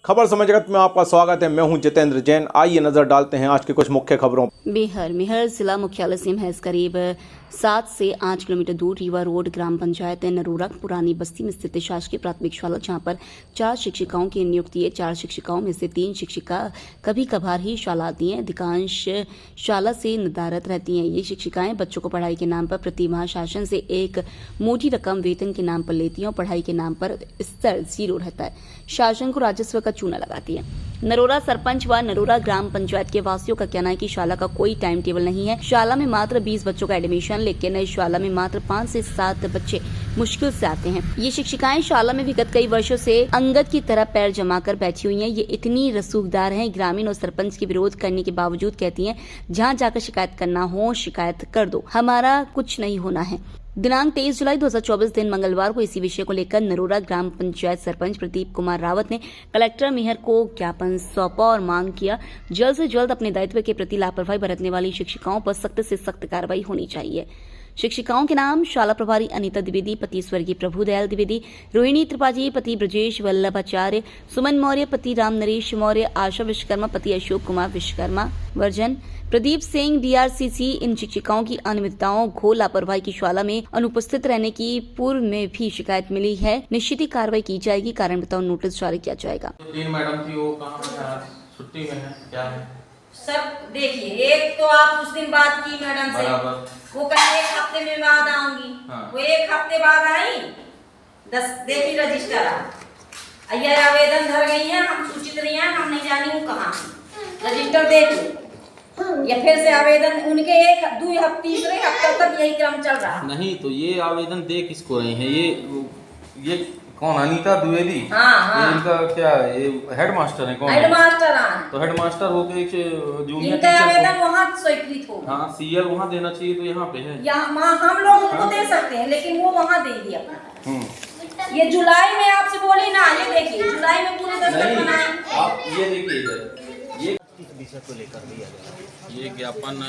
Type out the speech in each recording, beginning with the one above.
खबर समय जगत में आपका स्वागत है। मैं हूं जितेंद्र जैन। आइए नजर डालते हैं आज की कुछ मुख्य खबरों। मेहर जिला मुख्यालय से महज करीब 7 से 8 किलोमीटर दूर रीवा रोड ग्राम पंचायत नरोरा पुरानी बस्ती में स्थित शासकीय प्राथमिक शाला, जहां पर 4 शिक्षिकाओं की नियुक्ति है। 4 शिक्षिकाओं में से 3 शिक्षिका कभी कभार ही शाला आती हैं, अधिकांश शाला से नदारत रहती हैं। ये शिक्षिकाएं बच्चों को पढ़ाई के नाम पर प्रति माह शासन से एक मोटी रकम वेतन के नाम पर लेती हैं और पढ़ाई के नाम पर स्तर 0 रहता है। शासन को राजस्व का चूना लगाती है। नरोरा सरपंच व नरोरा ग्राम पंचायत के वासियों का कहना है कि शाला का कोई टाइम टेबल नहीं है। शाला में मात्र 20 बच्चों का एडमिशन, लेकिन इस शाला में मात्र 5 से 7 बच्चे मुश्किल से आते हैं। ये शिक्षिकाएं शाला में विगत कई वर्षों से अंगद की तरह पैर जमा कर बैठी हुई हैं। ये इतनी रसूखदार हैं, ग्रामीण और सरपंच के विरोध करने के बावजूद कहती हैं, जहां जाकर शिकायत करना हो शिकायत कर दो, हमारा कुछ नहीं होना है। दिनांक 23 जुलाई 2024 दिन मंगलवार को इसी विषय को लेकर नरोरा ग्राम पंचायत सरपंच प्रदीप कुमार रावत ने कलेक्टर मेहर को ज्ञापन सौंपा और मांग किया, जल्द से जल्द अपने दायित्व के प्रति लापरवाही बरतने वाली शिक्षिकाओं पर सख्त से सख्त कार्रवाई होनी चाहिए। शिक्षिकाओं के नाम शाला प्रभारी अनीता द्विवेदी, पति स्वर्गीय प्रभुदयाल द्विवेदी, रोहिणी त्रिपाठी, पति ब्रजेश वल्लभाचार्य, सुमन मौर्य, पति राम नरेश मौर्य, आशा विश्वकर्मा, पति अशोक कुमार विश्वकर्मा वर्जन, प्रदीप सिंह डीआरसीसी। इन शिक्षिकाओं की अनियमितताओं, घोर लापरवाही की शाला में अनुपस्थित रहने की पूर्व में भी शिकायत मिली है। निश्चित ही कार्रवाई की जाएगी, कारण बताओ नोटिस जारी किया जाएगा। 3 मैडम थी, वो कहाँ पे आज छुट्टी में है, क्या है? सब देखिए, एक तो आप उस दिन बात की मैडम से, वो कहीं 1 हफ्ते में बाद आऊंगी। हाँ। वो 1 हफ्ते बाद आई, 10 देखी रजिस्टर ये आवेदन धर गई है, हम सूचित नहीं है, हम नहीं जानी हूँ कहाँ रजिस्टर देखी, या फिर से आवेदन उनके 1-2 हफ्ते तीसरे हफ्ते तक यही क्रम चल रहा। नहीं तो ये आवेदन दे किसको रही है? ये कौन? अनीता द्विवेदी? हाँ। ये इनका क्या है? ये हेडमास्टर है? कौन हेडमास्टर? तो हेडमास्टर होके एक जूनियर इनका आवेदन वहाँ स्वीकृत होगा। हाँ, सीएल वहाँ देना चाहिए, तो यहाँ पे है। यहाँ हम लोग उनको दे सकते हैं, लेकिन वो वहाँ दे दिया। ये जुलाई में आपसे बोली ना, ये देखिए जुलाई में पूरे दस्तखत बनाए। आप ये देखिए, ये इस विषय को लेकर दिया गया ये ज्ञापन,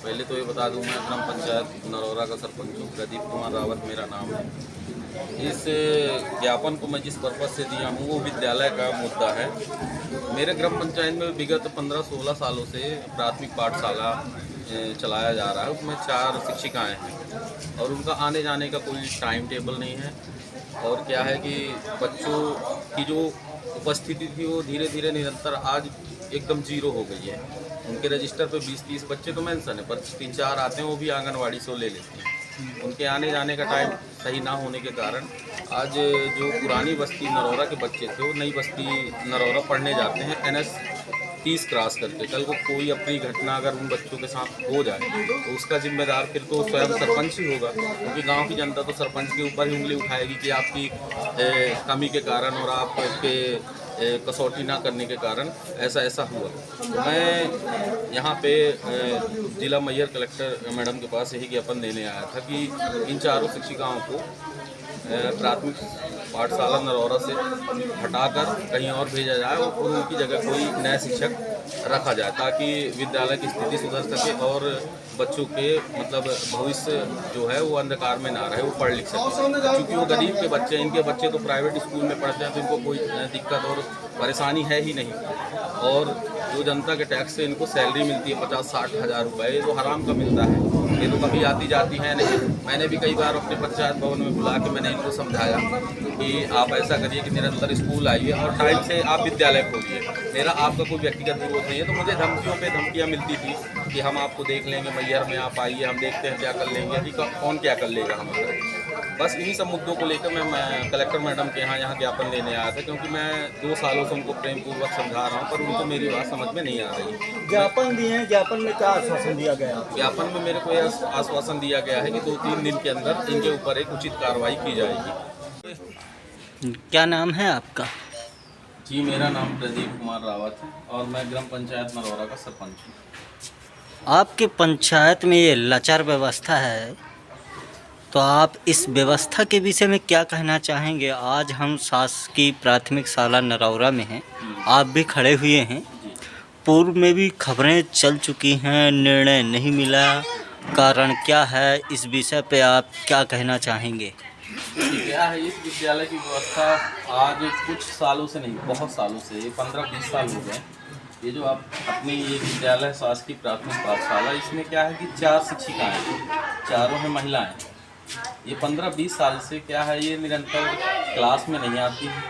पहले तो ये बता दूं, मैं ग्राम पंचायत नरोरा का सरपंच हूँ, प्रदीप कुमार रावत मेरा नाम है। इस ज्ञापन को मैं जिस पर्पज़ से दिया हूँ वो विद्यालय का मुद्दा है। मेरे ग्राम पंचायत में विगत 15-16 सालों से प्राथमिक पाठशाला चलाया जा रहा है। उसमें 4 शिक्षिकाएँ हैं और उनका आने जाने का कोई टाइम टेबल नहीं है। और क्या है कि बच्चों की जो उपस्थिति थी वो धीरे धीरे निरंतर आज एकदम 0 हो गई है। उनके रजिस्टर पे 20-30 बच्चे तो मेंशन है, पर 3-4 आते हैं, वो भी आंगनवाड़ी से ले लेते हैं। उनके आने जाने का टाइम सही ना होने के कारण आज जो पुरानी बस्ती नरोरा के बच्चे थे वो नई बस्ती नरोरा पढ़ने जाते हैं NS 30 क्रॉस करके। कल को कोई अपनी घटना अगर उन बच्चों के साथ हो जाए तो उसका जिम्मेदार फिर तो स्वयं सरपंच ही होगा, क्योंकि गांव की जनता तो सरपंच के ऊपर ही उंगली उठाएगी कि आपकी कमी के कारण और आपके कसौटी ना करने के कारण ऐसा हुआ। तो मैं यहाँ पे जिला मैयर कलेक्टर मैडम के पास यही ज्ञापन देने आया था कि इन 4 शिक्षिकाओं को प्राथमिक पाठशाला नरोरा से हटाकर कहीं और भेजा जाए और उनकी जगह कोई नया शिक्षक रखा जाए, ताकि विद्यालय की स्थिति सुधर सके और बच्चों के मतलब भविष्य जो है वो अंधकार में ना रहे, वो पढ़ लिख सके। क्योंकि वो गरीब के बच्चे, इनके बच्चे तो प्राइवेट स्कूल में पढ़ते हैं, तो इनको कोई दिक्कत और परेशानी है ही नहीं। और जो जनता के टैक्स से इनको सैलरी मिलती है 50-60 हज़ार रुपये, ये तो हराम का मिलता है। ये तो कभी आती जाती है नहीं। मैंने भी कई बार अपने पंचायत भवन में बुला के मैंने इनको समझाया कि आप ऐसा करिए कि निरंतर स्कूल आइए और टाइम से आप विद्यालय खोलिए। मेरा आपका कोई व्यक्तिगत विरोध नहीं है। तो मुझे धमकियों पे धमकियाँ मिलती थी कि हम आपको देख लेंगे मैयर में, आप आइए, हम देखते हैं क्या कर लेंगे। कि कौन क्या कर लेगा हमारा। बस इन्हीं सब मुद्दों को लेकर मैं कलेक्टर मैडम के यहाँ ज्ञापन लेने आया था, क्योंकि मैं 2 सालों से उनको प्रेम पूर्वक समझा रहा हूँ, पर उनको मेरी बात समझ में नहीं आ रही। ज्ञापन दिए हैं, ज्ञापन में क्या आश्वासन दिया गया? ज्ञापन में मेरे को यह आश्वासन दिया गया है कि 2-3 दिन के अंदर इनके ऊपर एक उचित कार्रवाई की जाएगी। क्या नाम है आपका? जी, मेरा नाम प्रदीप कुमार रावत है और मैं ग्राम पंचायत नरोरा का सरपंच हूँ। आपके पंचायत में ये लाचार व्यवस्था है, तो आप इस व्यवस्था के विषय में क्या कहना चाहेंगे? आज हम शासकीय प्राथमिक शाला नरौरा में हैं, आप भी खड़े हुए हैं। पूर्व में भी खबरें चल चुकी हैं, निर्णय नहीं मिला, कारण क्या है? इस विषय पे आप क्या कहना चाहेंगे? क्या है, इस विद्यालय की व्यवस्था आज कुछ सालों से नहीं, बहुत सालों से, ये 15-20 साल हो गए। ये जो आप अपनी ये विद्यालय शासकीय प्राथमिक पाठशाला, इसमें क्या है कि 4 शिक्षिकाएँ हैं, चारों में महिलाएँ। ये 15-20 साल से क्या है, ये निरंतर क्लास में नहीं आती है।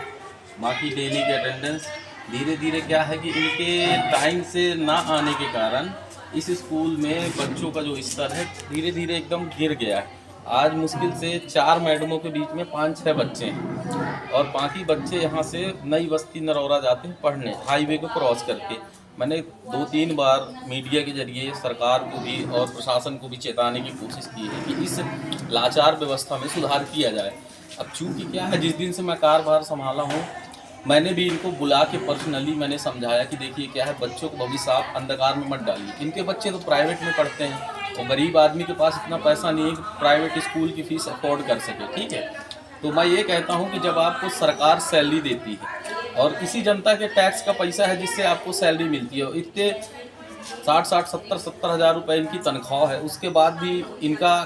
बाकी डेली की अटेंडेंस धीरे धीरे क्या है कि इनके टाइम से ना आने के कारण इस स्कूल में बच्चों का जो स्तर है धीरे धीरे एकदम गिर गया है। आज मुश्किल से 4 मैडमों के बीच में 5-6 बच्चे हैं और बाकी बच्चे यहाँ से नई बस्ती नरौरा जाते हैं पढ़ने, हाईवे को क्रॉस करके। मैंने 2-3 बार मीडिया के जरिए सरकार को भी और प्रशासन को भी चेताने की कोशिश की है कि इस लाचार व्यवस्था में सुधार किया जाए। अब चूँकि क्या है, जिस दिन से मैं कार्यभार संभाला हूँ, मैंने भी इनको बुला के पर्सनली मैंने समझाया कि देखिए क्या है, बच्चों को भविष्य आप अंधकार में मत डालिए। इनके बच्चे तो प्राइवेट में पढ़ते हैं और गरीब आदमी के पास इतना पैसा नहीं है कि प्राइवेट स्कूल की फ़ीस अफोर्ड कर सके, ठीक है। तो मैं ये कहता हूँ कि जब आपको सरकार सैलरी देती है और किसी जनता के टैक्स का पैसा है जिससे आपको सैलरी मिलती है, इतने 60-70 हज़ार रुपये इनकी तनख्वाह है, उसके बाद भी इनका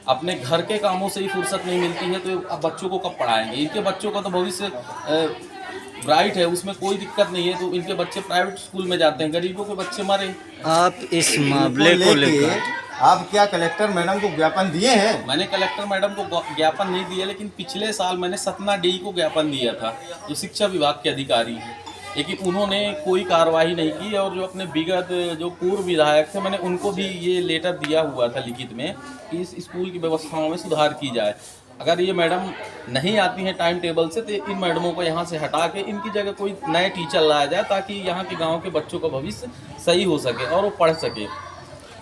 अपने घर के कामों से ही फुर्सत नहीं मिलती है, तो अब बच्चों को कब पढ़ाएंगे? इनके बच्चों का तो भविष्य ब्राइट है, उसमें कोई दिक्कत नहीं है, तो इनके बच्चे प्राइवेट स्कूल में जाते हैं, गरीबों के बच्चे मरे। आप इस मामले को लेकर आप क्या कलेक्टर मैडम को ज्ञापन दिए हैं? मैंने कलेक्टर मैडम को ज्ञापन नहीं दिया, लेकिन पिछले साल मैंने सतना डी को ज्ञापन दिया था, जो शिक्षा विभाग के अधिकारी हैं, लेकिन उन्होंने कोई कार्रवाई नहीं की। और जो अपने विगत जो पूर्व विधायक थे, मैंने उनको भी ये लेटर दिया हुआ था लिखित में कि इस स्कूल की व्यवस्थाओं में सुधार की जाए। अगर ये मैडम नहीं आती हैं टाइम टेबल से, तो इन मैडमों को यहाँ से हटा के इनकी जगह कोई नए टीचर लाया जाए, ताकि यहाँ के गांव के बच्चों का भविष्य सही हो सके और वो पढ़ सके।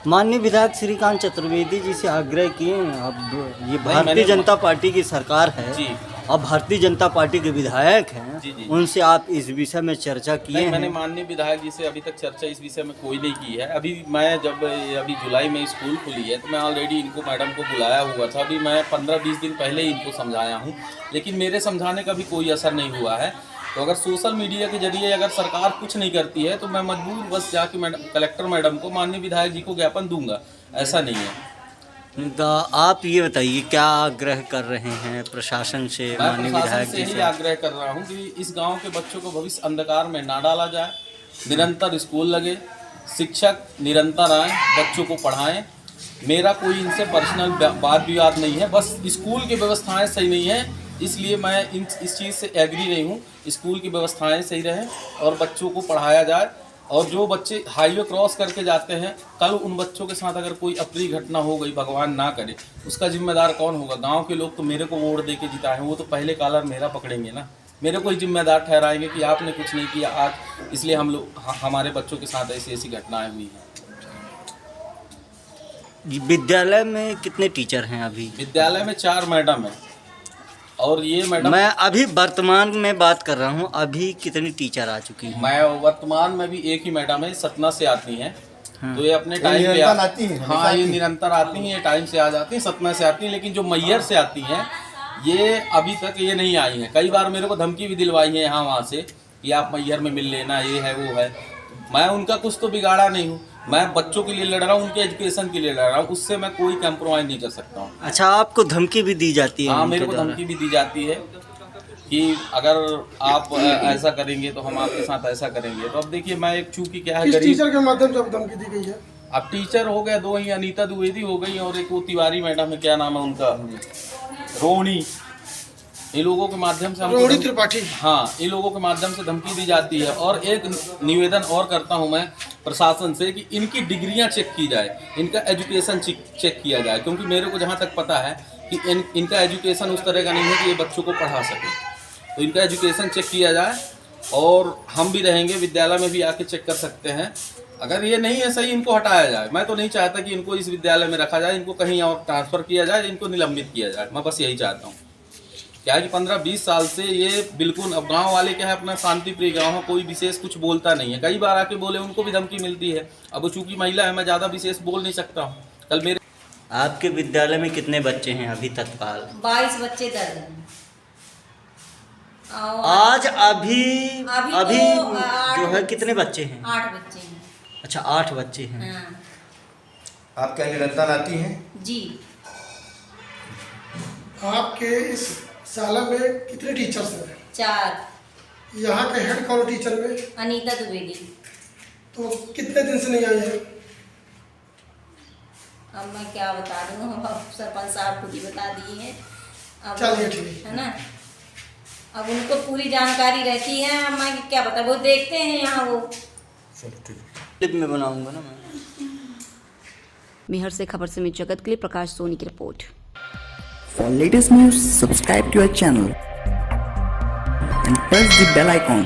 माननीय विधायक श्रीकांत चतुर्वेदी जी से आग्रह किए। अब ये भारतीय जनता पार्टी की सरकार है जी, अब भारतीय जनता पार्टी के विधायक हैं, जी। उनसे आप इस विषय में चर्चा किए हैं? मैंने माननीय विधायक जी से अभी तक चर्चा इस विषय में कोई नहीं की है। अभी मैं जब अभी जुलाई में स्कूल खुली है, तो मैं ऑलरेडी इनको मैडम को बुलाया हुआ था। अभी मैं 15-20 दिन पहले ही इनको समझाया हूँ, लेकिन मेरे समझाने का भी कोई असर नहीं हुआ है। तो अगर सोशल मीडिया के जरिए अगर सरकार कुछ नहीं करती है, तो मैं मजबूर बस जाके कलेक्टर मैडम को, माननीय विधायक जी को ज्ञापन दूंगा, ऐसा नहीं है। तो आप ये बताइए, क्या आग्रह कर रहे हैं प्रशासन से, माननीय विधायक जी से? से आग्रह कर रहा हूँ कि इस गांव के बच्चों को भविष्य अंधकार में ना डाला जाए, निरंतर स्कूल लगे, शिक्षक निरंतर आएँ, बच्चों को पढ़ाएं। मेरा कोई इनसे पर्सनल बात विवाद नहीं है, बस स्कूल की व्यवस्थाएं सही नहीं है, इसलिए मैं इस चीज़ से एग्री नहीं हूँ। स्कूल की व्यवस्थाएं सही रहें और बच्चों को पढ़ाया जाए। और जो बच्चे हाईवे क्रॉस करके जाते हैं, कल उन बच्चों के साथ अगर कोई अप्रिय घटना हो गई, भगवान ना करे, उसका जिम्मेदार कौन होगा? गांव के लोग तो मेरे को वोट दे के जिताए हैं, वो तो पहले कॉलर मेरा पकड़ेंगे ना, मेरे को ही जिम्मेदार ठहराएंगे कि आपने कुछ नहीं किया आज, इसलिए हम लोग हमारे बच्चों के साथ ऐसी घटनाएं हुई हैं। विद्यालय में कितने टीचर हैं अभी? विद्यालय में 4 मैडम हैं और ये मैडम, मैं अभी वर्तमान में बात कर रहा हूँ, अभी कितनी टीचर आ चुकी हैं? मैं वर्तमान में भी एक ही मैडम है, सतना से आती हैं। तो ये अपने टाइम पे आती हैं? हाँ, ये निरंतर आती हैं, ये टाइम से आ जाती हैं, सतना से आती हैं। लेकिन जो मैयर से आती हैं, ये अभी तक ये नहीं आई हैं। कई बार मेरे को धमकी भी दिलवाई है यहाँ वहाँ से कि आप मैयर में मिल लेना, ये है वो है। मैं उनका कुछ तो बिगाड़ा नहीं हूँ, मैं बच्चों के लिए लड़ रहा हूँ, उनके एजुकेशन के लिए लड़ रहा हूँ, उससे मैं कोई कंप्रोमाइज़ नहीं कर सकता हूँ। अच्छा, आपको धमकी भी दी जाती है? हाँ, मेरे को धमकी भी दी जाती है कि अगर आप ऐसा करेंगे तो हम आपके साथ ऐसा करेंगे। तो अब देखिए, मैं एक चूँकि क्या है, गरीब टीचर के माध्यम से धमकी दी गई है। अब टीचर हो गया 2 ही, अनीता द्विवेदी हो गई और एक वो तिवारी मैडम है, क्या नाम है उनका, रोहिणी। इन लोगों के माध्यम से रोहिणी त्रिपाठी, हाँ, इन लोगों के माध्यम से धमकी दी जाती है। और एक निवेदन और करता हूं मैं प्रशासन से कि इनकी डिग्रियां चेक की जाए, इनका एजुकेशन चेक किया जाए, क्योंकि मेरे को जहां तक पता है कि इनका एजुकेशन उस तरह का नहीं है कि ये बच्चों को पढ़ा सके। तो इनका एजुकेशन चेक किया जाए और हम भी रहेंगे, विद्यालय में भी आके चेक कर सकते हैं। अगर ये नहीं है सही, इनको हटाया जाए। मैं तो नहीं चाहता कि इनको इस विद्यालय में रखा जाए, इनको कहीं और ट्रांसफ़र किया जाए, इनको निलंबित किया जाए। मैं बस यही चाहता हूँ। क्या है कि 15-20 साल से ये बिल्कुल, अब गांव वाले क्या है, अपना शांति प्रिय गाँव है, कोई विशेष कुछ बोलता नहीं है। कई बार आके बोले, उनको भी धमकी मिलती है। अब चूंकि महिला है, मैं ज़्यादा विशेष बोल नहीं सकता हूँ। कल मेरे आपके विद्यालय में कितने बच्चे हैं अभी तत्काल? 22 बच्चे दर्ज हैं। आज अभी तो जो है कितने बच्चे हैं? 8 बच्चे हैं। अच्छा, 8 बच्चे हैं। हाँ। आप क्या निरंतर आती हैं? जी। आपके इस शाला में कितने टीचर्स हैं? 4। यहाँ के हेड कौन टीचर में? अनीता द्विवेदी। तो कितने दिन से नहीं आई है? अब मैं क्या बता दूँ, अब सरपंच साहब खुद ही बता दिए हैं। अब चलिए ठीक है ना, अब उनको पूरी जानकारी रहती है, अब मैं क्या बता, वो देखते हैं यहाँ वो। क्लिप में बनाऊंगा ना मैं। मेहर से खबर समित जगत के लिए प्रकाश सोनी की report. For latest news, subscribe to our channel and press the bell icon.